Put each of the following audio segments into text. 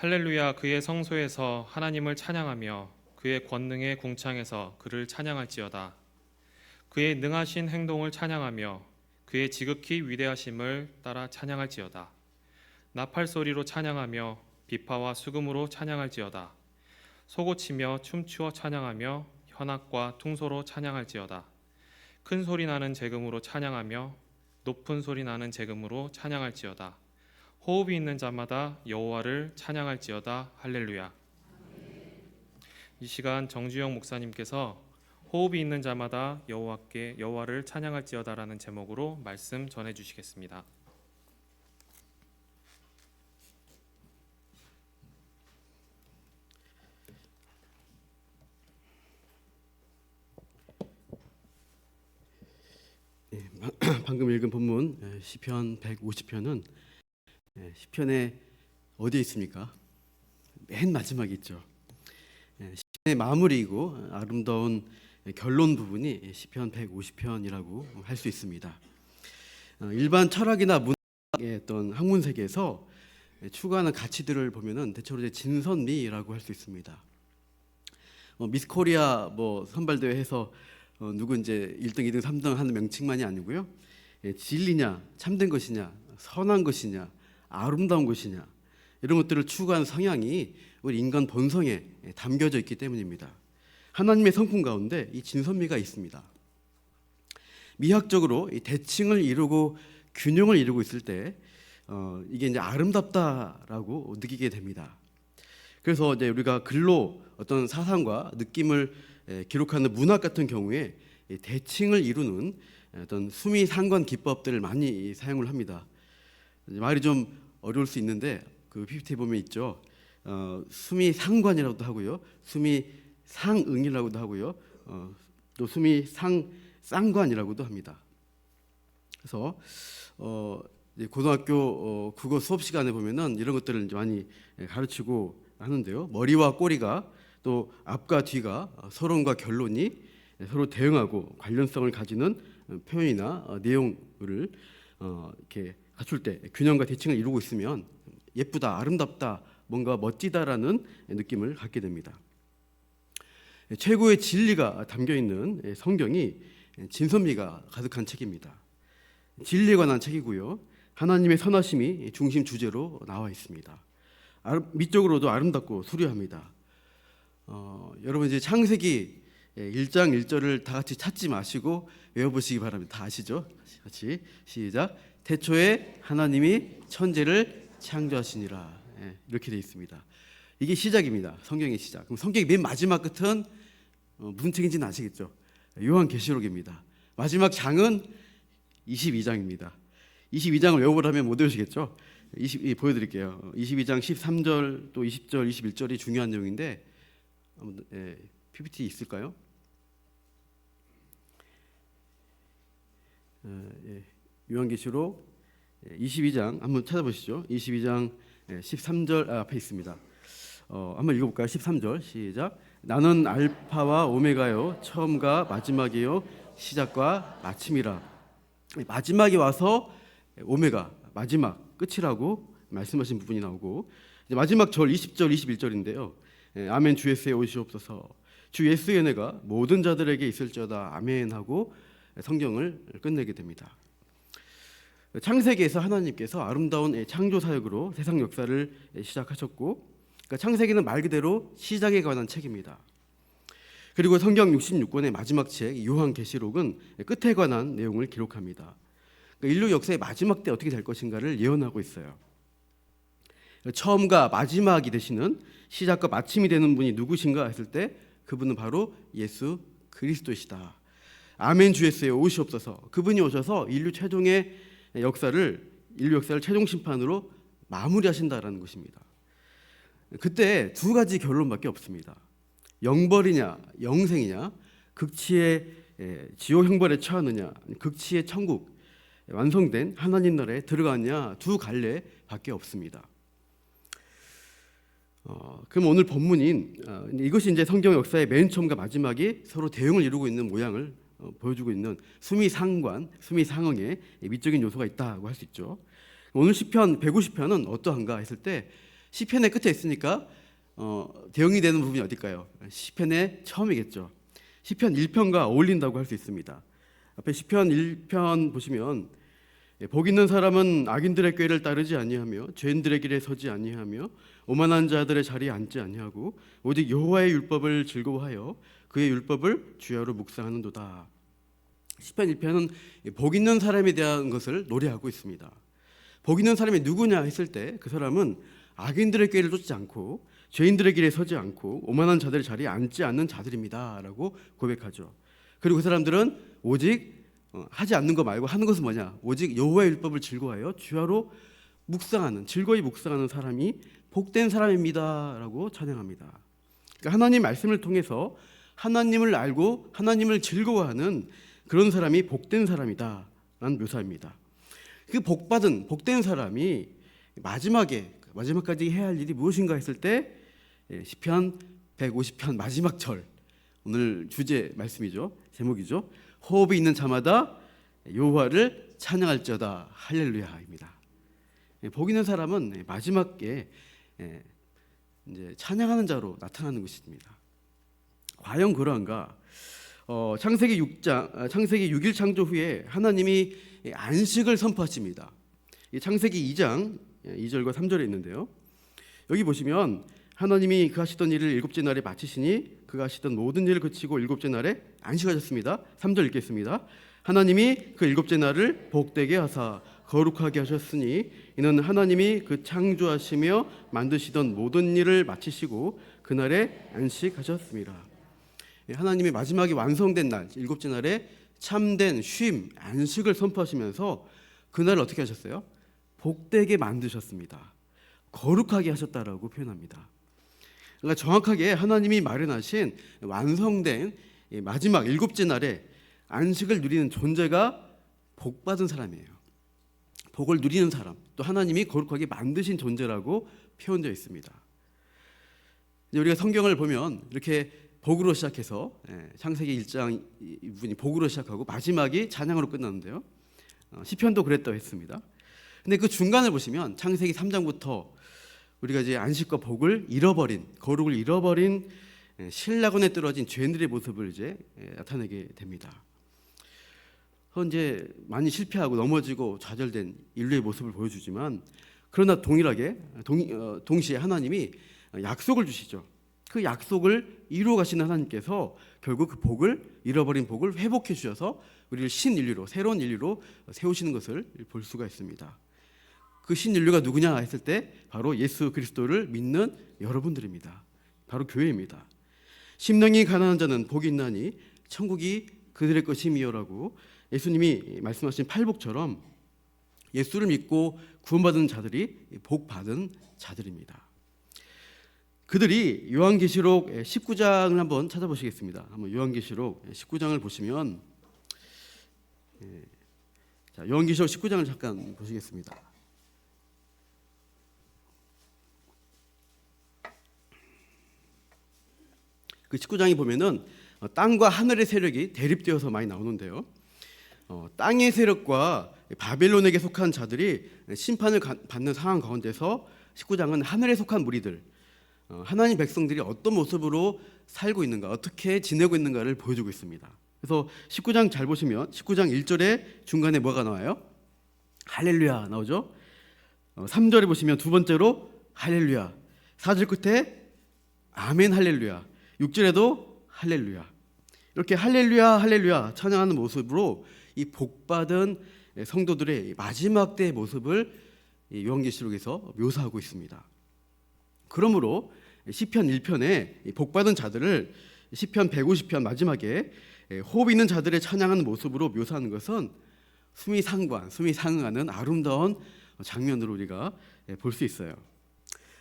할렐루야. 그의 성소에서 하나님을 찬양하며 그의 권능의 궁창에서 그를 찬양할지어다. 그의 능하신 행동을 찬양하며 그의 지극히 위대하심을 따라 찬양할지어다. 나팔 소리로 찬양하며 비파와 수금으로 찬양할지어다. 소고치며 춤추어 찬양하며 현악과 퉁소로 찬양할지어다. 큰 소리 나는 제금으로 찬양하며 높은 소리 나는 제금으로 찬양할지어다. 호흡이 있는 자마다 여호와를 찬양할지어다. 할렐루야. 이 시간 정주영 목사님께서 호흡이 있는 자마다 여호와를 찬양할지어다라는 제목으로 말씀 전해 주시겠습니다. 방금 읽은 본문 시편 150편은 시편의 어디에 있습니까? 맨 마지막에 있죠. 시편의 마무리이고 아름다운 결론 부분이 시편 150편이라고 할 수 있습니다. 일반 철학이나 문학의 어떤 학문 세계에서 추구하는 가치들을 보면은 대체로 진선미라고 할 수 있습니다. 미스 코리아 선발대회 해서 누구 이제 1등, 2등, 3등 하는 명칭만이 아니고요. 진리냐, 참된 것이냐, 선한 것이냐, 아름다운 것이냐, 이런 것들을 추구하는 성향이 우리 인간 본성에 담겨져 있기 때문입니다. 하나님의 성품 가운데 이 진선미가 있습니다. 미학적으로 이 대칭을 이루고 균형을 이루고 있을 때 이게 이제 아름답다라고 느끼게 됩니다. 그래서 이제 우리가 글로 어떤 사상과 느낌을 기록하는 문학 같은 경우에 대칭을 이루는 어떤 수미상관 기법들을 많이 사용을 합니다. 말이 좀 어려울 수 있는데 그 PPT에 보면 있죠. 수미상관이라고도 하고요, 수미상응이라고도 하고요, 또 수미상쌍관이라고도 합니다. 그래서 고등학교 국어 수업 시간에 보면은 이런 것들을 이제 많이 가르치고 하는데요. 머리와 꼬리가 또 앞과 뒤가 서론과 결론이 서로 대응하고 관련성을 가지는 표현이나 내용을 이렇게 갖출 때 균형과 대칭을 이루고 있으면 예쁘다, 아름답다, 뭔가 멋지다라는 느낌을 갖게 됩니다. 최고의 진리가 담겨 있는 성경이 진선미가 가득한 책입니다. 진리에 관한 책이고요, 하나님의 선하심이 중심 주제로 나와 있습니다. 미적으로도 아름답고 수려합니다. 여러분 이제 창세기 1장 1절을 다 같이 찾지 마시고 외워보시기 바랍니다. 다 아시죠? 같이 시작. 태초에 하나님이 천지를 창조하시니라. 이렇게 되어 있습니다. 이게 시작입니다. 성경의 시작. 그럼 성경의 맨 마지막 끝은 무슨 책인지는 아시겠죠? 요한계시록입니다. 마지막 장은 22장입니다. 22장을 외워보라면 못 외우시겠죠? 보여드릴게요. 22장 13절 또 20절 21절이 중요한 내용인데 PPT 있을까요? 요한계시록 22장 한번 찾아보시죠. 22장 13절 앞에 있습니다. 한번 읽어볼까요? 13절 시작. 나는 알파와 오메가요, 처음과 마지막이요, 시작과 마침이라. 마지막에 와서 오메가, 마지막, 끝이라고 말씀하신 부분이 나오고, 이제 마지막 절 20절 21절인데요. 아멘 주 예수에 오시옵소서. 주 예수의 은혜가 모든 자들에게 있을지어다. 아멘 하고 성경을 끝내게 됩니다. 창세기에서 하나님께서 아름다운 창조 사역으로 세상 역사를 시작하셨고, 그러니까 창세기는 말 그대로 시작에 관한 책입니다. 그리고 성경 66권의 마지막 책 요한계시록은 끝에 관한 내용을 기록합니다. 그러니까 인류 역사의 마지막 때 어떻게 될 것인가를 예언하고 있어요. 처음과 마지막이 되시는, 시작과 마침이 되는 분이 누구신가 했을 때 그분은 바로 예수 그리스도시다. 아멘 주 예수에 오시옵소서. 그분이 오셔서 인류 역사를 최종 심판으로 마무리하신다라는 것입니다. 그때 두 가지 결론밖에 없습니다. 영벌이냐 영생이냐, 극치의 지옥 형벌에 처하느냐, 극치의 천국 완성된 하나님 나라에 들어가느냐, 두 갈래밖에 없습니다. 그럼 오늘 본문인 이것이 이제 성경 역사의 맨 처음과 마지막이 서로 대응을 이루고 있는 모양을 보여주고 있는 수미상관, 수미상응의 미적인 요소가 있다고 할 수 있죠. 오늘 시편 150편은 어떠한가 했을 때 시편의 끝에 있으니까 대응이 되는 부분이 어딜까요? 시편의 처음이겠죠. 시편 1편과 어울린다고 할 수 있습니다. 앞에 시편 1편 보시면 복 있는 사람은 악인들의 꾀를 따르지 아니하며 죄인들의 길에 서지 아니하며 오만한 자들의 자리에 앉지 아니하고 오직 여호와의 율법을 즐거워하여 그의 율법을 주야로 묵상하는도다. 시편 1편은 복 있는 사람에 대한 것을 노래하고 있습니다. 복 있는 사람이 누구냐 했을 때 그 사람은 악인들의 꾀를 쫓지 않고 죄인들의 길에 서지 않고 오만한 자들의 자리에 앉지 않는 자들입니다라고 고백하죠. 그리고 그 사람들은 오직 하지 않는 거 말고 하는 것은 뭐냐? 오직 여호와의 율법을 즐거워하여 주야로 묵상하는, 즐거이 묵상하는 사람이 복된 사람입니다라고 찬양합니다. 그러니까 하나님 말씀을 통해서 하나님을 알고 하나님을 즐거워하는 그런 사람이 복된 사람이다라는 묘사입니다. 그 복된 사람이 마지막까지 해야 할 일이 무엇인가 했을 때 시편 150편 마지막 절, 오늘 주제 말씀이죠. 제목이죠. 호흡이 있는 자마다 여호와를 찬양할지어다 할렐루야입니다. 복 있는 사람은 마지막에 이제 찬양하는 자로 나타나는 것입니다. 과연 그러한가? 창세기 6일 창조 후에 하나님이 안식을 선포하십니다. 창세기 2장 2절과 3절에 있는데요. 여기 보시면 하나님이 그 하시던 일을 일곱째 날에 마치시니 그가 하시던 모든 일을 그치고 일곱째 날에 안식하셨습니다. 3절 읽겠습니다. 하나님이 그 일곱째 날을 복되게 하사 거룩하게 하셨으니 이는 하나님이 그 창조하시며 만드시던 모든 일을 마치시고 그날에 안식하셨습니다. 하나님이 마지막에 완성된 날, 일곱째 날에 참된 쉼, 안식을 선포하시면서 그날을 어떻게 하셨어요? 복되게 만드셨습니다. 거룩하게 하셨다라고 표현합니다. 그러니까 정확하게 하나님이 마련하신 완성된 마지막 일곱째 날에 안식을 누리는 존재가 복받은 사람이에요. 복을 누리는 사람, 또 하나님이 거룩하게 만드신 존재라고 표현되어 있습니다. 이제 우리가 성경을 보면 이렇게 복으로 시작해서 창세기 1장 부분이 복으로 시작하고 마지막이 찬양으로 끝나는데요. 시편도 그랬다고 했습니다. 근데 그 중간을 보시면 창세기 3장부터 우리가 이제 안식과 복을 잃어버린, 거룩을 잃어버린 신라곤에 떨어진 죄인들의 모습을 이제 나타내게 됩니다. 이제 많이 실패하고 넘어지고 좌절된 인류의 모습을 보여주지만 그러나 동시에 하나님이 약속을 주시죠. 그 약속을 이루어 가시는 하나님께서 결국 그 복을 잃어버린 복을 회복해 주셔서 우리를 신인류로 새로운 인류로 세우시는 것을 볼 수가 있습니다. 그 신인류가 누구냐 했을 때 바로 예수 그리스도를 믿는 여러분들입니다. 바로 교회입니다. 심령이 가난한 자는 복이 있나니 천국이 그들의 것임이요라고 예수님이 말씀하신 팔복처럼 예수를 믿고 구원받은 자들이 복받은 자들입니다. 그들이 요한계시록 19장을 한번 찾아보시겠습니다. 한번 요한계시록 19장을 보시면 요한계시록 19장을 잠깐 보시겠습니다. 그 19장에 보면은 땅과 하늘의 세력이 대립되어서 많이 나오는데요. 땅의 세력과 바벨론에게 속한 자들이 심판을 받는 상황 가운데서 19장은 하늘에 속한 무리들, 하나님 백성들이 어떤 모습으로 살고 있는가, 어떻게 지내고 있는가를 보여주고 있습니다. 그래서 19장 잘 보시면 19장 1절에 중간에 뭐가 나와요? 할렐루야 나오죠. 3절에 보시면 두 번째로 할렐루야, 4절 끝에 아멘 할렐루야, 6절에도 할렐루야. 이렇게 할렐루야 할렐루야 찬양하는 모습으로 이 복받은 성도들의 마지막 때의 모습을 요한계시록에서 묘사하고 있습니다. 그러므로 시편 1편에 복받은 자들을 시편 150편 마지막에 호흡 있는 자들의 찬양하는 모습으로 묘사하는 것은 숨이 상응하는 아름다운 장면으로 우리가 볼 수 있어요.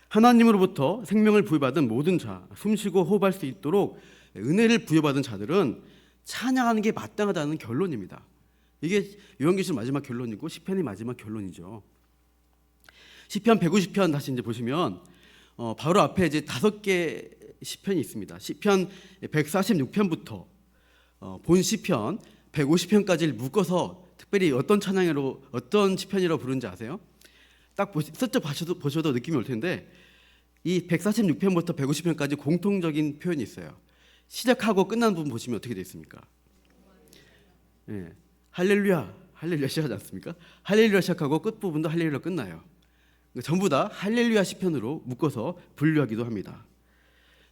하나님으로부터 생명을 부여받은 모든 자, 숨쉬고 호흡할 수 있도록 은혜를 부여받은 자들은 찬양하는 게 마땅하다는 결론입니다. 이게 요한계시록 마지막 결론이고 시편의 마지막 결론이죠. 시편 150편 다시 이제 보시면 바로 앞에 이제 5개 시편이 있습니다. 시편 146편부터 본 시편 150편까지를 묶어서 특별히 어떤 시편이라고 부르는지 아세요? 딱 슬쩍 보셔도 느낌이 올 텐데 이 146편부터 150편까지 공통적인 표현이 있어요. 시작하고 끝나는 부분 보시면 어떻게 되어 있습니까? 예, 할렐루야, 할렐루야 시작하지 않습니까? 할렐루야 시작하고 끝 부분도 할렐루야 끝나요. 그러니까 전부 다 할렐루야 시편으로 묶어서 분류하기도 합니다.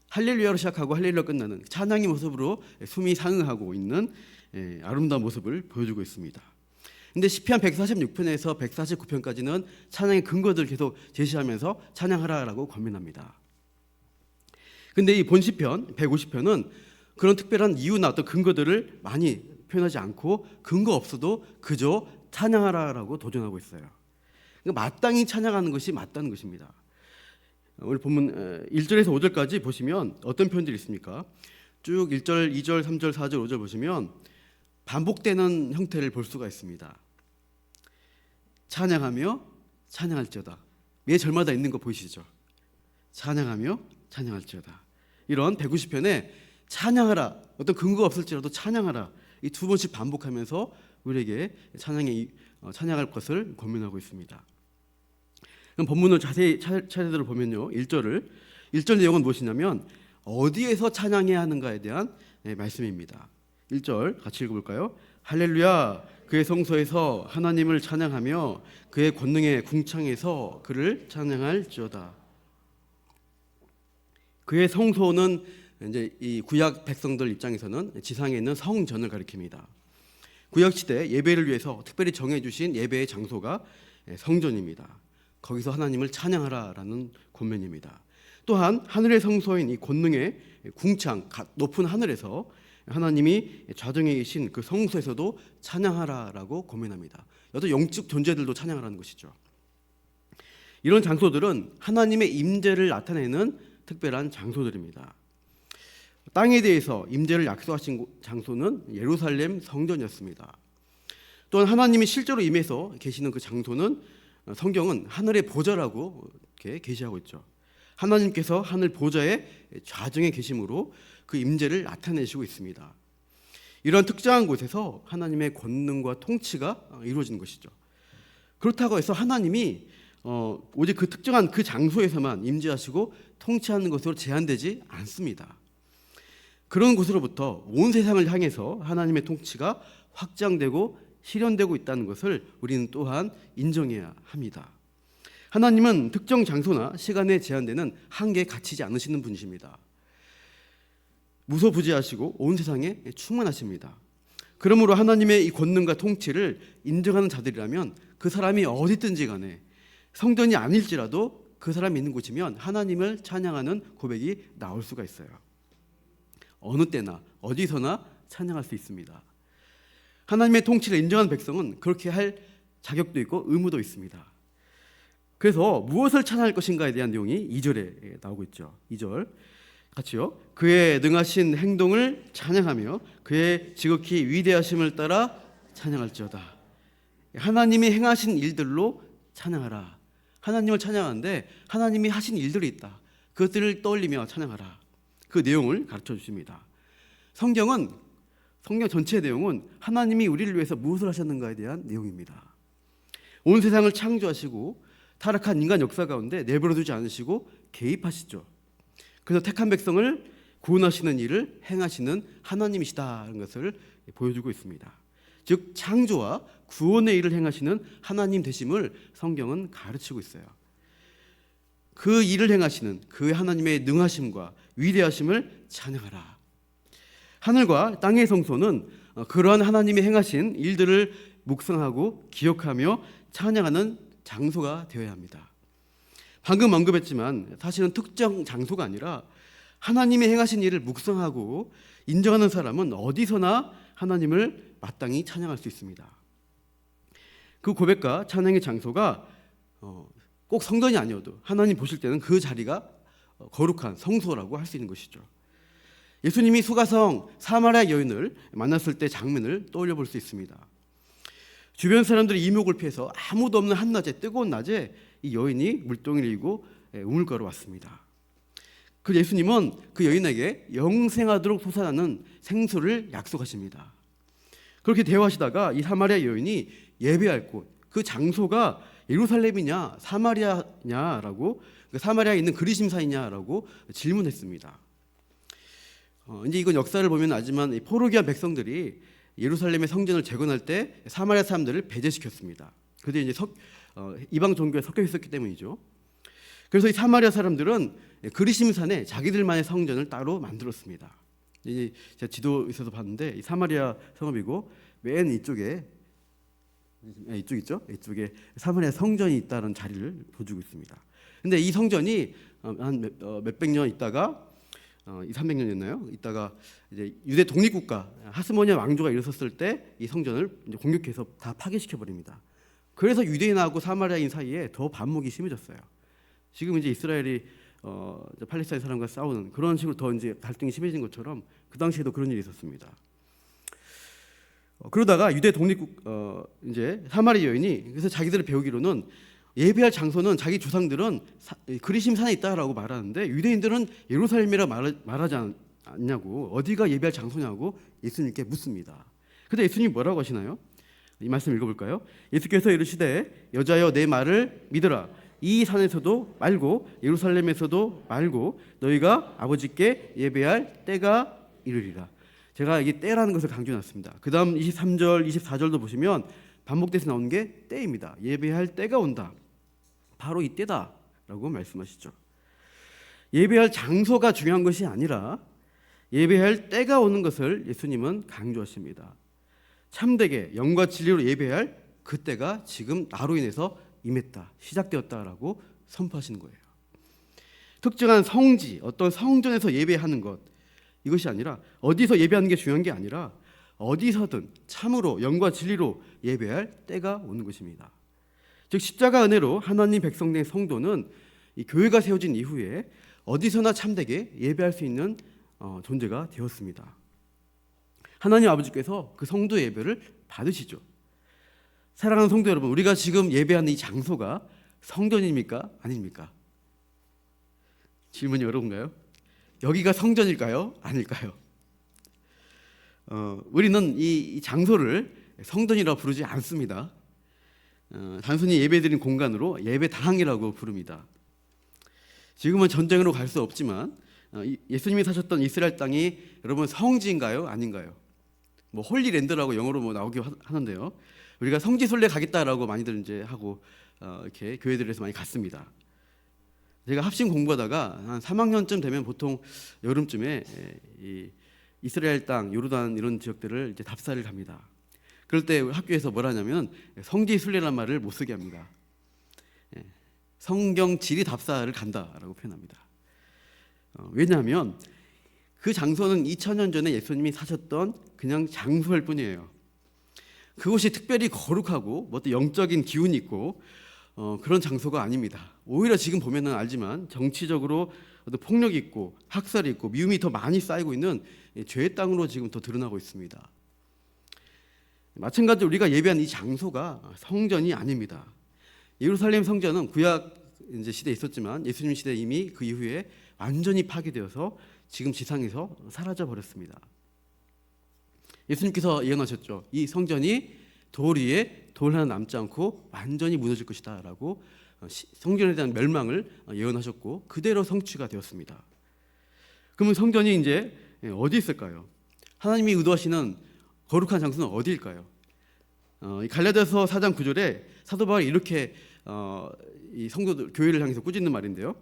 할렐루야로 시작하고 할렐루야 끝나는 찬양의 모습으로 숨이 상응하고 있는 아름다운 모습을 보여주고 있습니다. 근데 시편 146편에서 149편까지는 찬양의 근거들을 계속 제시하면서 찬양하라라고 권면합니다. 근데 이 본 시편 150편은 그런 특별한 이유나 어떤 근거들을 많이 표현하지 않고 근거 없어도 그저 찬양하라라고 도전하고 있어요. 그러니까 마땅히 찬양하는 것이 맞다는 것입니다. 오늘 본문 1절에서 5절까지 보시면 어떤 표현들이 있습니까? 쭉 1절, 2절, 3절, 4절, 5절 보시면 반복되는 형태를 볼 수가 있습니다. 찬양하며 찬양할지어다. 매 절마다 있는 거 보이시죠? 찬양하며 찬양할지어다. 이런 150편에 찬양하라, 어떤 근거가 없을지라도 찬양하라, 이 두 번씩 반복하면서 우리에게 찬양할 것을 권면하고 있습니다. 그럼 본문을 자세히 차례대로 보면요, 1절 내용은 무엇이냐면 어디에서 찬양해야 하는가에 대한 말씀입니다. 1절 같이 읽어볼까요? 할렐루야, 그의 성소에서 하나님을 찬양하며 그의 권능의 궁창에서 그를 찬양할지어다. 그의 성소는 이제 이 구약 백성들 입장에서는 지상에 있는 성전을 가리킵니다. 구약 시대 예배를 위해서 특별히 정해 주신 예배의 장소가 성전입니다. 거기서 하나님을 찬양하라라는 권면입니다. 또한 하늘의 성소인 이 권능의 궁창, 높은 하늘에서 하나님이 좌정에 계신 그 성소에서도 찬양하라라고 권면합니다. 어떤 영적 존재들도 찬양하라는 것이죠. 이런 장소들은 하나님의 임재를 나타내는 특별한 장소들입니다. 땅에 대해서 임재를 약속하신 장소는 예루살렘 성전이었습니다. 또한 하나님이 실제로 임해서 계시는 그 장소는 성경은 하늘의 보좌라고 이렇게 계시하고 있죠. 하나님께서 하늘 보좌의 좌정에 계심으로 그 임재를 나타내시고 있습니다. 이런 특정한 곳에서 하나님의 권능과 통치가 이루어지는 것이죠. 그렇다고 해서 하나님이 오직 그 특정한 그 장소에서만 임재하시고 통치하는 것으로 제한되지 않습니다. 그런 곳으로부터 온 세상을 향해서 하나님의 통치가 확장되고 실현되고 있다는 것을 우리는 또한 인정해야 합니다. 하나님은 특정 장소나 시간에 제한되는 한계에 갇히지 않으시는 분이십니다. 무소부지하시고 온 세상에 충만하십니다. 그러므로 하나님의 이 권능과 통치를 인정하는 자들이라면 그 사람이 어디든지 간에 성전이 아닐지라도 그 사람이 있는 곳이면 하나님을 찬양하는 고백이 나올 수가 있어요. 어느 때나 어디서나 찬양할 수 있습니다. 하나님의 통치를 인정하는 백성은 그렇게 할 자격도 있고 의무도 있습니다. 그래서 무엇을 찬양할 것인가에 대한 내용이 2절에 나오고 있죠. 2절 같이요. 그의 능하신 행동을 찬양하며 그의 지극히 위대하심을 따라 찬양할지어다. 하나님이 행하신 일들로 찬양하라. 하나님을 찬양하는데 하나님이 하신 일들이 있다. 그것들을 떠올리며 찬양하라. 그 내용을 가르쳐 주십니다. 성경 전체의 내용은 하나님이 우리를 위해서 무엇을 하셨는가에 대한 내용입니다. 온 세상을 창조하시고 타락한 인간 역사 가운데 내버려두지 않으시고 개입하시죠. 그래서 택한 백성을 구원하시는 일을 행하시는 하나님이시다는 것을 보여주고 있습니다. 즉 창조와 구원의 일을 행하시는 하나님 되심을 성경은 가르치고 있어요. 그 일을 행하시는 그 하나님의 능하심과 위대하심을 찬양하라. 하늘과 땅의 성소는 그러한 하나님이 행하신 일들을 묵상하고 기억하며 찬양하는 장소가 되어야 합니다. 방금 언급했지만 사실은 특정 장소가 아니라 하나님이 행하신 일을 묵상하고 인정하는 사람은 어디서나 하나님을 마땅히 찬양할 수 있습니다. 그 고백과 찬양의 장소가 꼭 성전이 아니어도 하나님 보실 때는 그 자리가 거룩한 성소라고 할 수 있는 것이죠. 예수님이 수가성 사마리아 여인을 만났을 때 장면을 떠올려 볼 수 있습니다. 주변 사람들이 이목을 피해서 아무도 없는 한낮에, 뜨거운 낮에 이 여인이 물동이를 이고 우물가로 왔습니다. 그 예수님은 그 여인에게 영생하도록 솟아나는 생수를 약속하십니다. 그렇게 대화하시다가 이 사마리아 여인이 예배할 곳, 그 장소가 예루살렘이냐 사마리아냐라고 사마리아에 있는 그리심사이냐라고 질문했습니다. 이제 이건 역사를 보면 알지만 이 포로기한 백성들이 예루살렘의 성전을 재건할 때 사마리아 사람들을 배제시켰습니다. 그들이 이제 이방 종교에 섞여 있었기 때문이죠. 그래서 이 사마리아 사람들은 그리심산에 자기들만의 성전을 따로 만들었습니다. 이제 제가 지도에서도 봤는데 이 사마리아 성읍이고 맨 이쪽에 이쪽 있죠? 이쪽에 사마리아 성전이 있다는 자리를 보여주고 있습니다. 근데 이 성전이 한 몇백 년 있다가 300년이었나요? 있다가 이제 유대 독립국가 하스모니아 왕조가 일어섰을 때 이 성전을 이제 공격해서 다 파괴시켜 버립니다. 그래서 유대인하고 사마리아인 사이에 더 반목이 심해졌어요. 지금 이제 이스라엘이 팔레스타인 사람과 싸우는 그런 식으로 더 이제 갈등이 심해진 것처럼 그 당시에도 그런 일이 있었습니다. 그러다가 유대 독립국 이제 사마리아 여인이 그래서 자기들을 배우기로는 예배할 장소는 자기 조상들은 그리심산에 있다라고 말하는데 유대인들은 예루살렘이라 말하지 않냐고 어디가 예배할 장소냐고 예수님께 묻습니다. 근데 예수님이 뭐라고 하시나요? 이 말씀 읽어볼까요? 예수께서 이르시되 여자여 내 말을 믿으라. 이 산에서도 말고 예루살렘에서도 말고 너희가 아버지께 예배할 때가 이르리라. 제가 이 때라는 것을 강조해놨습니다. 그 다음 23절 24절도 보시면 반복돼서 나오는 게 때입니다. 예배할 때가 온다. 바로 이 때다라고 말씀하시죠. 예배할 장소가 중요한 것이 아니라 예배할 때가 오는 것을 예수님은 강조하십니다. 참되게 영과 진리로 예배할 그 때가 지금 나로 인해서 임했다, 시작되었다라고 선포하시는 거예요. 특정한 성지, 어떤 성전에서 예배하는 것 이것이 아니라 어디서 예배하는 게 중요한 게 아니라 어디서든 참으로 영과 진리로 예배할 때가 오는 것입니다. 즉 십자가 은혜로 하나님 백성된 성도는 이 교회가 세워진 이후에 어디서나 참되게 예배할 수 있는 존재가 되었습니다. 하나님 아버지께서 그 성도 예배를 받으시죠. 사랑하는 성도 여러분, 우리가 지금 예배하는 이 장소가 성전입니까? 아닙니까? 질문이 어려운가요? 여기가 성전일까요? 아닐까요? 우리는 이 장소를 성전이라고 부르지 않습니다. 단순히 예배드린 공간으로 예배당이라고 부릅니다. 지금은 전쟁으로 갈 수 없지만 예수님이 사셨던 이스라엘 땅이 여러분 성지인가요? 아닌가요? 뭐 홀리랜드라고 영어로 뭐 나오기 하는데요. 우리가 성지순례 가겠다라고 많이들 이제 하고 이렇게 교회들에서 많이 갔습니다. 제가 합심 공부하다가 한 3학년쯤 되면 보통 여름쯤에 이 이스라엘 땅, 요르단 이런 지역들을 이제 답사를 갑니다. 그럴 때 학교에서 뭘 하냐면 성지순례란 말을 못 쓰게 합니다. 성경 지리 답사를 간다라고 표현합니다. 왜냐하면 그 장소는 2000년 전에 예수님이 사셨던 그냥 장소일 뿐이에요. 그곳이 특별히 거룩하고 뭐 어떤 영적인 기운이 있고 그런 장소가 아닙니다. 오히려 지금 보면은 알지만 정치적으로 어떤 폭력이 있고 학살이 있고 미움이 더 많이 쌓이고 있는 죄의 땅으로 지금 더 드러나고 있습니다. 마찬가지로 우리가 예배한 이 장소가 성전이 아닙니다. 예루살렘 성전은 구약 이제 시대에 있었지만 예수님 시대 이미 그 이후에 완전히 파괴되어서 지금 지상에서 사라져 버렸습니다. 예수님께서 예언하셨죠. 이 성전이 돌 위에 돌 하나 남지 않고 완전히 무너질 것이다라고 성전에 대한 멸망을 예언하셨고 그대로 성취가 되었습니다. 그러면 성전이 이제 어디 있을까요? 하나님이 의도하시는 거룩한 장소는 어디일까요? 갈라디아서 4장 9절에 사도 바울이 이렇게 이 성도들 교회를 향해서 꾸짖는 말인데요.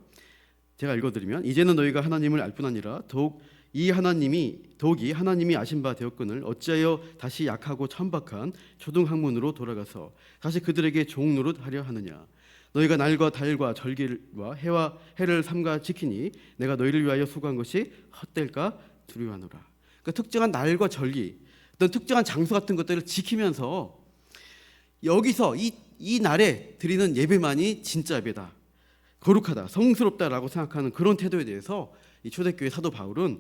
제가 읽어드리면 이제는 너희가 하나님을 알 뿐 아니라 더욱이 하나님이 아신 바 되었거늘 어찌하여 다시 약하고 천박한 초등학문으로 돌아가서 다시 그들에게 종노릇하려 하느냐. 너희가 날과 달과 절기와 해와 해를 삼가 지키니 내가 너희를 위하여 수고한 것이 헛될까 두려워하노라. 그러니까 특정한 날과 절기, 어떤 특정한 장소 같은 것들을 지키면서 여기서 이 날에 드리는 예배만이 진짜 예배다, 거룩하다, 성스럽다라고 생각하는 그런 태도에 대해서 이 초대교회 사도 바울은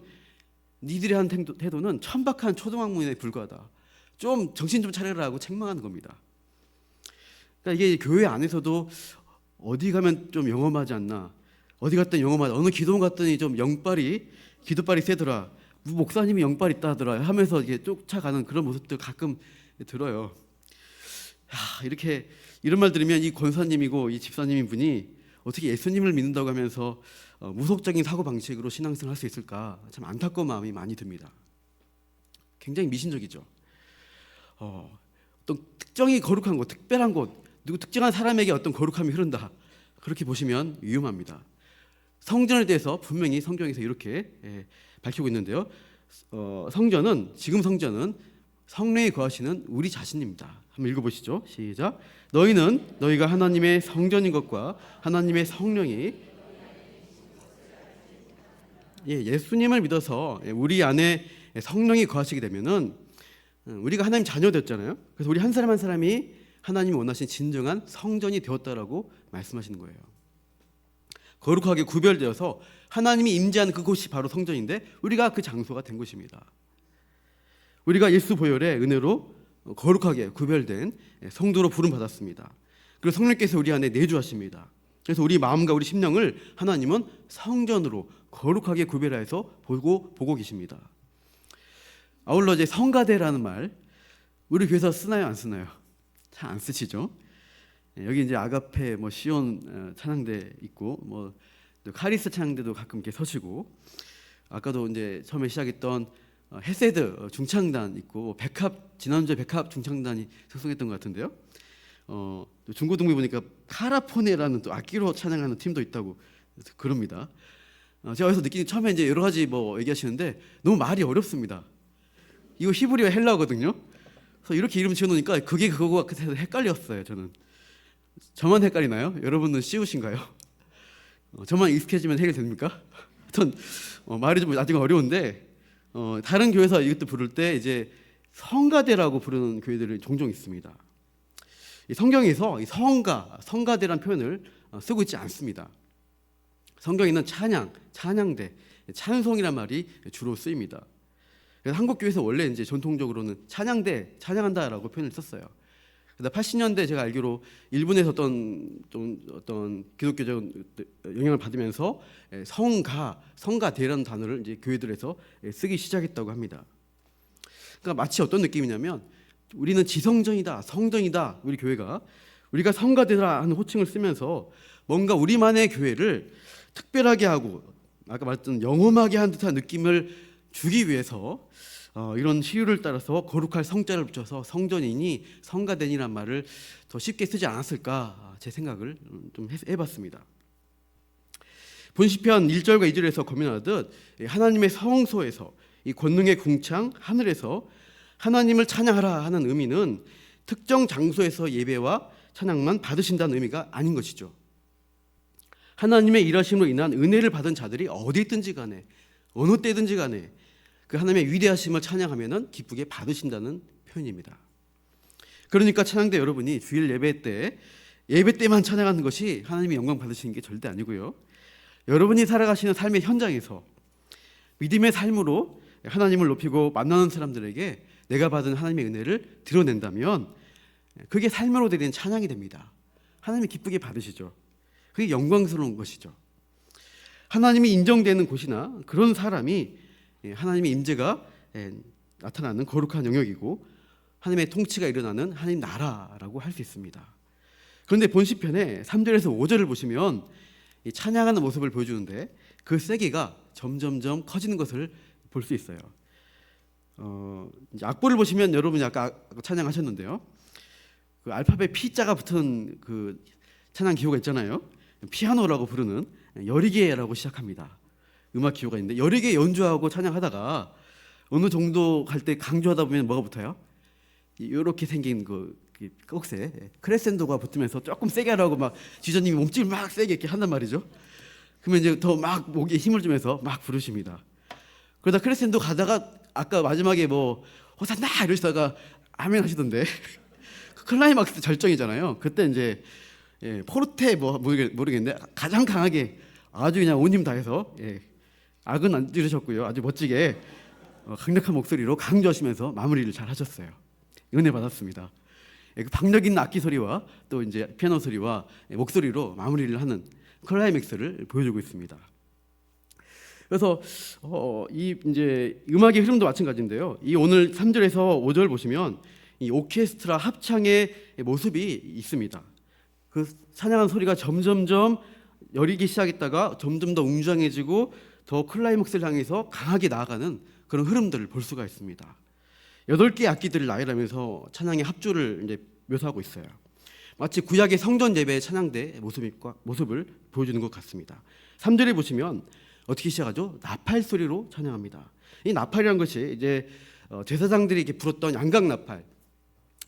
니들이 한 태도는 천박한 초등학문에 불과하다, 좀 정신 좀 차려라고 책망하는 겁니다. 그러니까 이게 교회 안에서도 어디 가면 좀 영험하지 않나, 어디 갔더니 영험하다, 어느 기도원 갔더니 좀 기도발이 세더라, 목사님이 영빨 있다 하더라 하면서 이게 쫓아가는 그런 모습들 가끔 들어요. 이렇게 이런 말 들으면 이 권사님이고 이 집사님인 분이 어떻게 예수님을 믿는다고 하면서 무속적인 사고 방식으로 신앙생활 할 수 있을까? 참 안타까운 마음이 많이 듭니다. 굉장히 미신적이죠. 어떤 특정이 거룩한 곳, 특별한 곳, 누구 특정한 사람에게 어떤 거룩함이 흐른다, 그렇게 보시면 위험합니다. 성전에 대해서 분명히 성경에서 이렇게 밝히고 있는데요. 지금 성전은 성령이 거하시는 우리 자신입니다. 한번 읽어보시죠. 시작. 너희는 너희가 하나님의 성전인 것과 하나님의 성령이 예수님을 믿어서 우리 안에 성령이 거하시게 되면은 우리가 하나님 자녀 됐잖아요. 그래서 우리 한 사람 한 사람이 하나님이 원하신 진정한 성전이 되었다라고 말씀하시는 거예요. 거룩하게 구별되어서 하나님이 임재하는 그곳이 바로 성전인데 우리가 그 장소가 된 것입니다. 우리가 예수 보혈의 은혜로 거룩하게 구별된 성도로 부름 받았습니다. 그리고 성령께서 우리 안에 내주하십니다. 그래서 우리 마음과 우리 심령을 하나님은 성전으로 거룩하게 구별해서 보고 계십니다. 아울러 이제 성가대라는 말, 우리 교회에서 쓰나요, 안 쓰나요? 잘 안 쓰시죠? 여기 이제 아가페, 시온 찬양대 있고, 카리스 찬양대도 가끔 이렇게 서시고, 아까도 이제 처음에 시작했던 헤세드 중창단 있고, 지난주에 백합 중창단이 속성했던 것 같은데요. 중고등부 보니까 카라포네라는 또 악기로 찬양하는 팀도 있다고 그럽니다. 제가 여기서 느끼는 처음에 이제 여러 가지 얘기하시는데 너무 말이 어렵습니다. 이거 히브리어 헬라어거든요. 그래서 이렇게 이름 지어놓으니까 그게 그거가 그래서 헷갈렸어요. 저만 헷갈리나요? 여러분은 쉬우신가요? 저만 익숙해지면 해결됩니까? 하여튼 말이 좀 나중에 어려운데 다른 교회에서 이것도 부를 때 이제 성가대라고 부르는 교회들이 종종 있습니다. 이 성경에서 이 성가대라는 표현을 쓰고 있지 않습니다. 성경에는 찬양대, 찬송이란 말이 주로 쓰입니다. 그래서 한국 교회에서 원래 이제 전통적으로는 찬양대, 찬양한다라고 표현을 썼어요. 그래서 80년대 제가 알기로 일본에서 어떤 기독교적 영향을 받으면서 성가대라는 단어를 이제 교회들에서 쓰기 시작했다고 합니다. 그러니까 마치 어떤 느낌이냐면 우리는 지성전이다, 성전이다. 우리가 성가대라 하는 호칭을 쓰면서 뭔가 우리만의 교회를 특별하게 하고 아까 말했던 영험하게 한 듯한 느낌을 주기 위해서 이런 시류를 따라서 거룩할 성자를 붙여서 성전이니 성가대니란 말을 더 쉽게 쓰지 않았을까 제 생각을 좀 해봤습니다. 본시편 1절과 2절에서 고민하듯 하나님의 성소에서 이 권능의 궁창 하늘에서 하나님을 찬양하라 하는 의미는 특정 장소에서 예배와 찬양만 받으신다는 의미가 아닌 것이죠. 하나님의 일하심으로 인한 은혜를 받은 자들이 어디 있든지 간에 어느 때든지 간에 그 하나님의 위대하심을 찬양하면은 기쁘게 받으신다는 표현입니다. 그러니까 찬양대 여러분이 주일 예배 때만 찬양하는 것이 하나님의 영광 받으시는 게 절대 아니고요. 여러분이 살아가시는 삶의 현장에서 믿음의 삶으로 하나님을 높이고 만나는 사람들에게 내가 받은 하나님의 은혜를 드러낸다면 그게 삶으로 되는 찬양이 됩니다. 하나님이 기쁘게 받으시죠. 그게 영광스러운 것이죠. 하나님이 인정되는 곳이나 그런 사람이 하나님의 임재가 나타나는 거룩한 영역이고 하나님의 통치가 일어나는 하나님 나라라고 할 수 있습니다. 그런데 본시편의 3절에서 5절을 보시면 이 찬양하는 모습을 보여주는데 그 세기가 점점점 커지는 것을 볼 수 있어요. 이제 악보를 보시면 여러분이 아까 찬양하셨는데요. 그 알파벳 P자가 붙은 그 찬양 기호가 있잖아요. 피아노라고 부르는 여리게라고 시작합니다. 음악 기호가 있는데 여리게 연주하고 찬양하다가 어느 정도 갈 때 강조하다 보면 뭐가 붙어요? 이렇게 생긴 그 꼭새 크레센도가 붙으면서 조금 세게 하라고 막 지저님이 몸집을 막 세게 이렇게 한단 말이죠. 그러면 이제 더 막 목에 힘을 주면서 막 부르십니다. 그러다 크레센도 가다가 아까 마지막에 호산나 이러시다가 아멘 하시던데 클라이막스 절정이잖아요. 그때 이제 포르테 모르겠는데 가장 강하게 아주 그냥 온 힘 다해서 악은 안 지르셨고요. 아주 멋지게 강력한 목소리로 강조하시면서 마무리를 잘 하셨어요. 은혜 받았습니다. 그 박력 있는 악기 소리와 또 이제 피아노 소리와 목소리로 마무리를 하는 클라이맥스를 보여주고 있습니다. 그래서 이 이제 음악의 흐름도 마찬가지인데요. 이 오늘 3절에서 5절 보시면 이 오케스트라 합창의 모습이 있습니다. 그 찬양한 소리가 점점점 여리기 시작했다가 점점 더 웅장해지고 더 클라이맥스를 향해서 강하게 나아가는 그런 흐름들을 볼 수가 있습니다. 8개의 악기들을 나열하면서 찬양의 합주를 이제 묘사하고 있어요. 마치 구약의 성전 예배의 찬양대 모습을 보여주는 것 같습니다. 3절에 보시면 어떻게 시작하죠? 나팔 소리로 찬양합니다. 이 나팔이라는 것이 이제 제사장들이 이렇게 불었던 양각 나팔,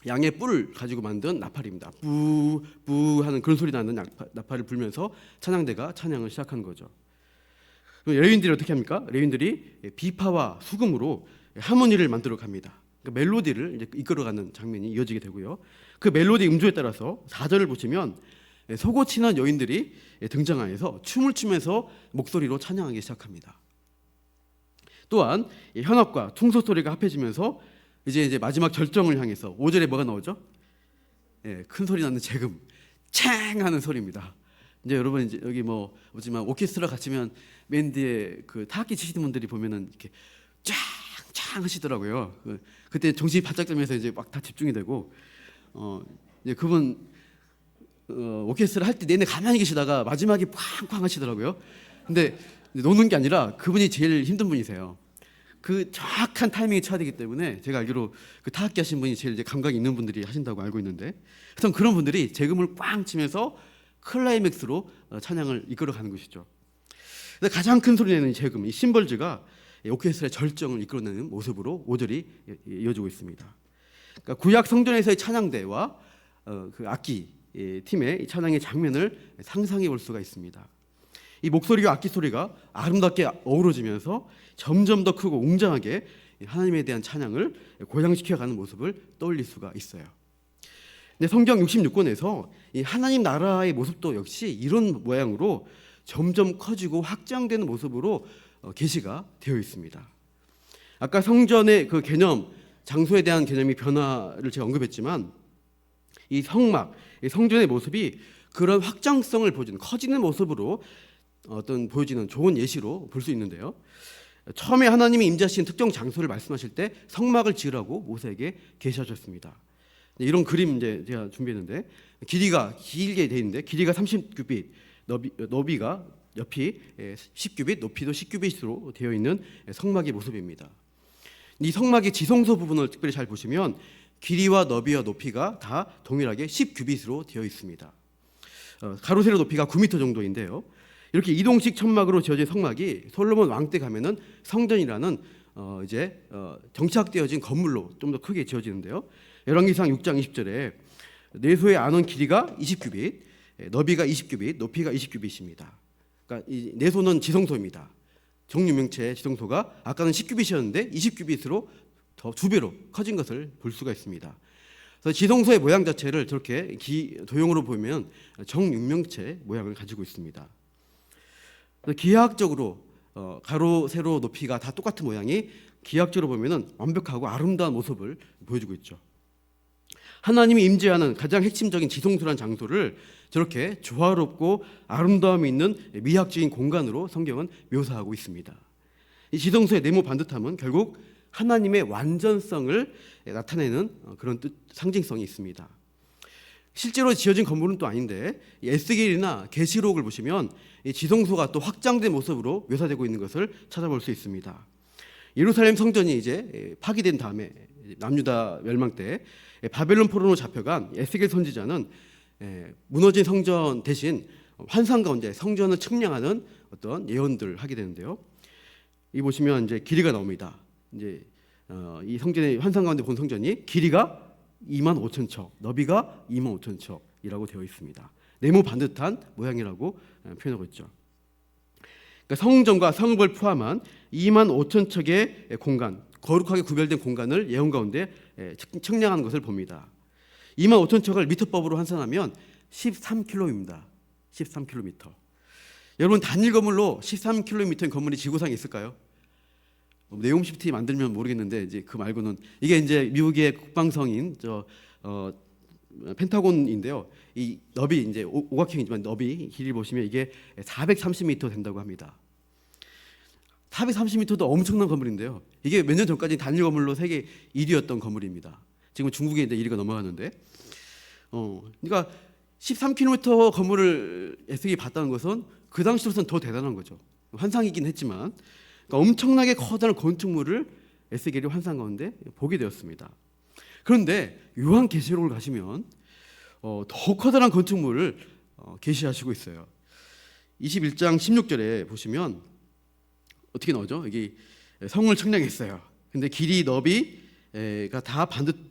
양의 뿔을 가지고 만든 나팔입니다. 뿌뿌 하는 그런 소리 나는 나팔을 불면서 찬양대가 찬양을 시작하는 거죠. 레위인들이 어떻게 합니까? 레위인들이 비파와 수금으로 하모니를 만들어 갑니다. 그러니까 멜로디를 이제 이끌어가는 장면이 이어지게 되고요. 그 멜로디 음조에 따라서 4절을 보시면 속옷 치는 여인들이 등장하여서 춤을 추면서 목소리로 찬양하기 시작합니다. 또한 현악과 퉁소 소리가 합해지면서 이제 마지막 절정을 향해서 5절에 뭐가 나오죠? 큰 소리 나는 재금, 챙 하는 소리입니다. 이제 여러분 이제 여기 뭐 오지만 오케스트라 같이면 맨 뒤에 그 타악기 치시는 분들이 보면은 이렇게 짱짱 하시더라고요. 그때 정신이 바짝 들면서 이제 막 다 집중이 되고 이제 그분 오케스트라 할 때 내내 가만히 계시다가 마지막에 쾅쾅 하시더라고요. 근데 노는 게 아니라 그분이 제일 힘든 분이세요. 그 정확한 타이밍에 쳐야 되기 때문에 제가 알기로 그 타악기 하신 분이 제일 이제 감각이 있는 분들이 하신다고 알고 있는데, 하여튼 그런 분들이 재금을 꽝 치면서 클라이맥스로 찬양을 이끌어가는 것이죠. 가장 큰 소리 내는 재금, 이 심벌즈가 오케스트라의 절정을 이끌어내는 모습으로 5절이 이어지고 있습니다. 그러니까 구약 성전에서의 찬양대와 그 악기 팀의 찬양의 장면을 상상해 볼 수가 있습니다. 이 목소리와 악기 소리가 아름답게 어우러지면서 점점 더 크고 웅장하게 하나님에 대한 찬양을 고양시켜가는 모습을 떠올릴 수가 있어요. 근데 성경 66권에서 이 하나님 나라의 모습도 역시 이런 모양으로 점점 커지고 확장되는 모습으로 계시가 되어 있습니다. 아까 성전의 그 개념, 장소에 대한 개념이 변화를 제가 언급했지만 이 성막, 이 성전의 모습이 그런 확장성을 보여주는 커지는 모습으로 보여지는 좋은 예시로 볼 수 있는데요. 처음에 하나님이 임재하신 특정 장소를 말씀하실 때 성막을 지으라고 모세에게 계시하셨습니다. 이런 그림 이제 제가 준비했는데 길이가 길게 돼 있는데 길이가 30규빗, 너비가 옆이 10규빗, 높이도 10규빗으로 되어 있는 성막의 모습입니다. 이 성막의 지성소 부분을 특별히 잘 보시면 길이와 너비와 높이가 다 동일하게 10규빗으로 되어 있습니다. 가로 세로 높이가 9m 정도인데요. 이렇게 이동식 천막으로 지어진 성막이 솔로몬 왕 때 가면은 성전이라는 정착되어진 건물로 좀 더 크게 지어지는데요. 열왕기상 6장 20절에 내소의 안원 길이가 20규빗, 너비가 20규빗, 높이가 20규빗입니다. 그러니까 이 내소는 지성소입니다. 정유명체 지성소가 아까는 10규빗이었는데 20규빗으로 더 2배로 커진 것을 볼 수가 있습니다. 그래서 지성소의 모양 자체를 저렇게 도형으로 보면 정육명체 모양을 가지고 있습니다. 기하학적으로 가로 세로 높이가 다 똑같은 모양이 기하학적으로 보면은 완벽하고 아름다운 모습을 보여주고 있죠. 하나님이 임재하는 가장 핵심적인 지성소란 장소를 저렇게 조화롭고 아름다움이 있는 미학적인 공간으로 성경은 묘사하고 있습니다. 이 지성소의 네모 반듯함은 결국 하나님의 완전성을 나타내는 그런 상징성이 있습니다. 실제로 지어진 건물은 또 아닌데 에스겔이나 계시록을 보시면 이 지성소가 또 확장된 모습으로 묘사되고 있는 것을 찾아볼 수 있습니다. 예루살렘 성전이 이제 파기된 다음에 남유다 멸망 때 바벨론 포로로 잡혀간 에스겔 선지자는 무너진 성전 대신 환상 가운데 성전을 측량하는 어떤 예언들을 하게 되는데요. 이 보시면 이제 길이가 나옵니다. 이제 이 성전의 환상 가운데 본 성전이 길이가 25,000척, 너비가 25,000척이라고 되어 있습니다. 네모 반듯한 모양이라고 표현하고 있죠. 그러니까 성전과 성읍을 포함한 25,000척의 공간, 거룩하게 구별된 공간을 예언 가운데 측량하는 것을 봅니다. 25,000척을 미터법으로 환산하면 13km입니다. 13km. 여러분 단일 건물로 13km인 건물이 지구상에 있을까요? 네옴 시티 만들면 모르겠는데 이제 그 말고는 이게 이제 미국의 국방성인 펜타곤인데요. 이 너비 이제 오각형이지만 너비 길이 보시면 이게 430m 된다고 합니다. 430m도 엄청난 건물인데요. 이게 몇 년 전까지 단일 건물로 세계 1위였던 건물입니다. 지금 중국에 이제 1위가 넘어갔는데, 그러니까 13km 건물을 에스겔이 봤다는 것은 그 당시로서는 더 대단한 거죠. 환상이긴 했지만 그러니까 엄청나게 커다란 건축물을 에스겔이 환상 가운데 보게 되었습니다. 그런데 요한계시록을 가시면 더 커다란 건축물을 계시하시고 있어요. 21장 16절에 보시면 어떻게 나오죠? 여기 성을 측량했어요. 근데 길이 너비가 다 반듯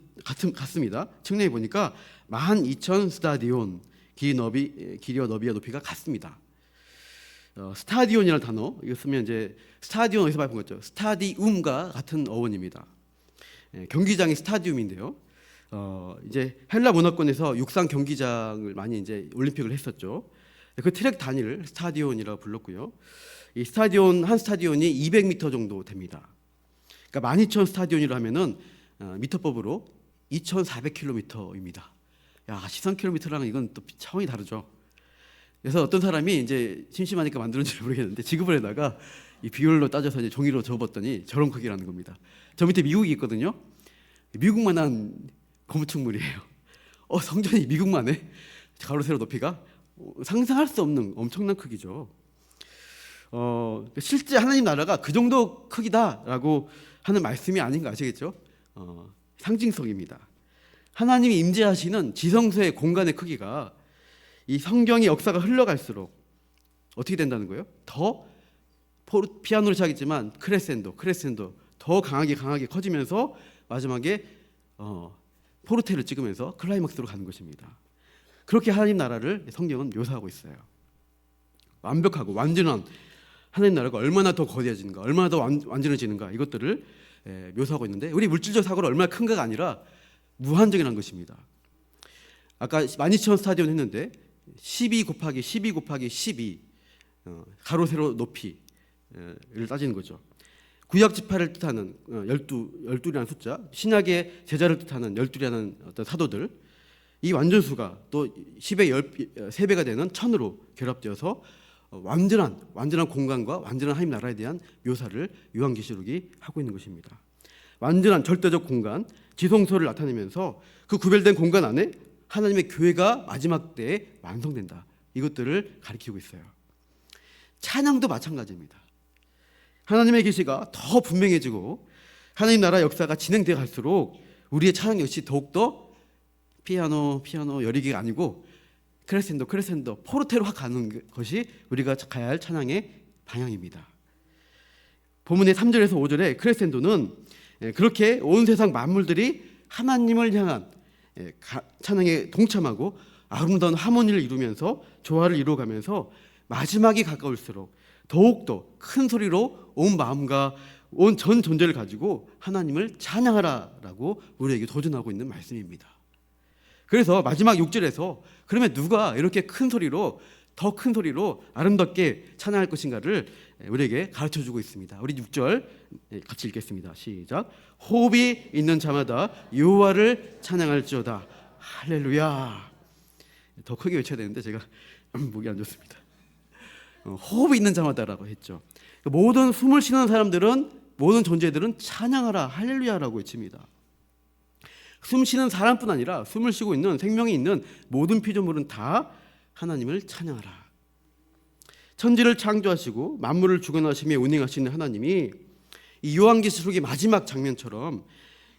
같습니다. 측량해 보니까 12,000 스타디온, 길이와 너비와 높이가 같습니다. 스타디온이라는 단어 이거 쓰면 이제 스타디온 어디서 많이 본 거죠? 스타디움과 같은 어원입니다. 경기장이 스타디움인데요. 이제 헬라 문화권에서 육상 경기장을 많이 이제 올림픽을 했었죠. 그 트랙 단위를 스타디온이라고 불렀고요. 이 스타디온 한 스타디온이 200m 정도 됩니다. 그러니까 12,000 스타디온이라 하면은 미터법으로 2,400km입니다. 야, 13km랑 이건 또 차원이 다르죠. 그래서 어떤 사람이 이제 심심하니까 만들었는지 모르겠는데 지구본에다가 이 비율로 따져서 이제 종이로 접었더니 저런 크기라는 겁니다. 저 밑에 미국이 있거든요. 미국만한 건축물이에요. 성전이 미국만해. 가로 세로 높이가 상상할 수 없는 엄청난 크기죠. 실제 하나님 나라가 그 정도 크기다라고 하는 말씀이 아닌 거 아시겠죠? 상징성입니다. 하나님이 임재하시는 지성소의 공간의 크기가 이 성경의 역사가 흘러갈수록 어떻게 된다는 거예요? 더 피아노로 시작했지만 크레센도 더 강하게 커지면서 마지막에 포르테를 찍으면서 클라이막스로 가는 것입니다. 그렇게 하나님 나라를 성경은 묘사하고 있어요. 완벽하고 완전한 하나님 나라가 얼마나 더 거대해지는가, 얼마나 더 완전해지는가 이것들을 묘사하고 있는데 우리 물질적 사고가 얼마나 큰가가 아니라 무한정이라는 것입니다. 아까 12,000 스타디온 했는데 12 곱하기 12 곱하기 12 가로 세로 높이를 따지는 거죠. 구약 지파를 뜻하는 12라는 숫자, 신약의 제자를 뜻하는 12라는 어떤 사도들, 이 완전수가 또 10의 3배가 되는 1000으로 결합되어서 완전한 공간과 완전한 하나님 나라에 대한 묘사를 요한계시록이 하고 있는 것입니다. 완전한 절대적 공간, 지성소를 나타내면서 그 구별된 공간 안에 하나님의 교회가 마지막 때에 완성된다. 이것들을 가리키고 있어요. 찬양도 마찬가지입니다. 하나님의 계시가 더 분명해지고 하나님 나라 역사가 진행되어 갈수록 우리의 찬양 역시 더욱더 피아노 여리기가 아니고 크레센도 포르테로 확 가는 것이 우리가 가야 할 찬양의 방향입니다. 본문의 3절에서 5절에 크레센도는 그렇게 온 세상 만물들이 하나님을 향한 찬양에 동참하고 아름다운 하모니를 이루면서 조화를 이루어가면서 마지막이 가까울수록 더욱더 큰 소리로 온 마음과 온 전 존재를 가지고 하나님을 찬양하라라고 우리에게 도전하고 있는 말씀입니다. 그래서 마지막 6절에서 그러면 누가 이렇게 큰 소리로 더 큰 소리로 아름답게 찬양할 것인가를 우리에게 가르쳐주고 있습니다. 우리 6절 같이 읽겠습니다. 시작. 호흡이 있는 자마다 여호와를 찬양할지어다. 할렐루야. 더 크게 외쳐야 되는데 제가 목이 안 좋습니다. 호흡이 있는 자마다라고 했죠. 모든 숨을 쉬는 사람들은, 모든 존재들은 찬양하라 할렐루야라고 외칩니다. 숨 쉬는 사람뿐 아니라 숨을 쉬고 있는 생명이 있는 모든 피조물은 다 하나님을 찬양하라. 천지를 창조하시고 만물을 주관하시며 운행하시는 하나님이 이 요한계시록의 마지막 장면처럼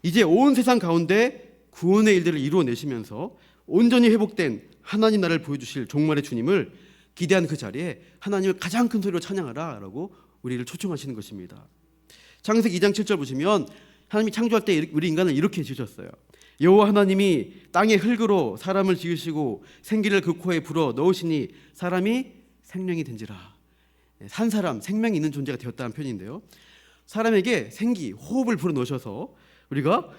이제 온 세상 가운데 구원의 일들을 이루어내시면서 온전히 회복된 하나님 나라를 보여주실 종말의 주님을 기대한 그 자리에 하나님을 가장 큰 소리로 찬양하라라고 우리를 초청하시는 것입니다. 창세기 2장 7절 보시면 하나님이 창조할 때 우리 인간을 이렇게 지으셨어요. 여호와 하나님이 땅의 흙으로 사람을 지으시고 생기를 그 코에 불어 넣으시니 사람이 생명이 된지라. 산 사람, 생명이 있는 존재가 되었다는 표현인데요. 사람에게 생기, 호흡을 불어 넣으셔서 우리가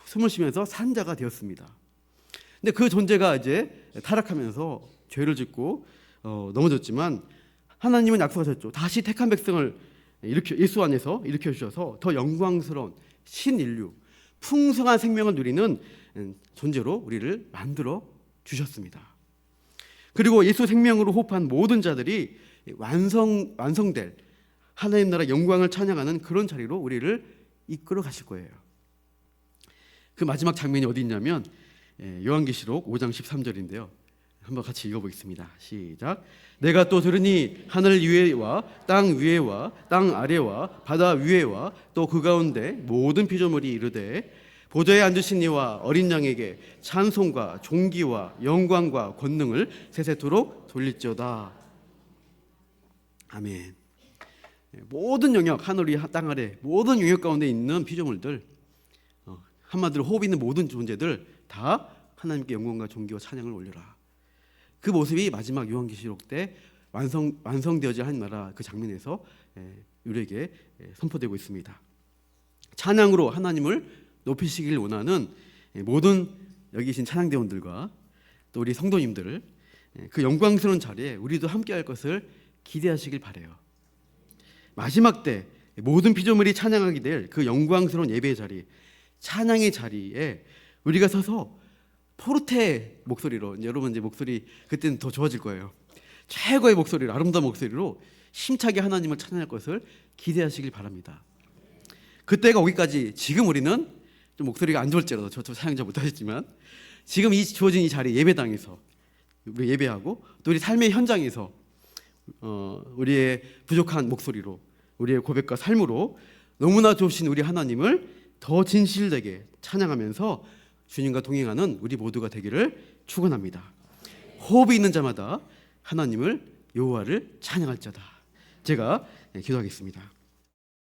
숨을 쉬면서 산 자가 되었습니다. 근데 그 존재가 이제 타락하면서 죄를 짓고 넘어졌지만 하나님은 약속하셨죠. 다시 택한 백성을 예수 안에서 일으켜 주셔서 더 영광스러운 신인류, 풍성한 생명을 누리는 존재로 우리를 만들어 주셨습니다. 그리고 예수 생명으로 호흡한 모든 자들이 완성될 하나님 나라 영광을 찬양하는 그런 자리로 우리를 이끌어 가실 거예요. 그 마지막 장면이 어디 있냐면 요한계시록 5장 13절인데요. 한번 같이 읽어보겠습니다. 시작. 내가 또 들으니 하늘 위에와 땅 위에와 땅 아래와 바다 위에와 또 그 가운데 모든 피조물이 이르되 보좌에 앉으신 이와 어린 양에게 찬송과 존귀와 영광과 권능을 세세토록 돌릴지어다. 아멘. 모든 영역, 하늘 위 땅 아래 모든 영역 가운데 있는 피조물들, 한마디로 호흡 있는 모든 존재들 다 하나님께 영광과 존귀와 찬양을 올려라. 그 모습이 마지막 요한계시록 때 완성되어질 한 나라 그 장면에서 우리에게 선포되고 있습니다. 찬양으로 하나님을 높이시길 원하는 모든 여기 계신 찬양대원들과 또 우리 성도님들, 그 영광스러운 자리에 우리도 함께할 것을 기대하시길 바라요. 마지막 때 모든 피조물이 찬양하게 될 그 영광스러운 예배의 자리, 찬양의 자리에 우리가 서서 포르테 목소리로, 여러분 이제 목소리 그때는 더 좋아질 거예요. 최고의 목소리로, 아름다운 목소리로 힘차게 하나님을 찬양할 것을 기대하시길 바랍니다. 그때가 오기까지 지금 우리는 좀 목소리가 안 좋을지라도 저 찬양 잘 못하셨지만 지금 이 주어진 이 자리 예배당에서 우리 예배하고 또 우리 삶의 현장에서 우리의 부족한 목소리로, 우리의 고백과 삶으로 너무나 좋으신 우리 하나님을 더 진실되게 찬양하면서 주님과 동행하는 우리 모두가 되기를 축원합니다. 호흡이 있는 자마다 하나님을 여호와를 찬양할지어다. 제가 기도하겠습니다.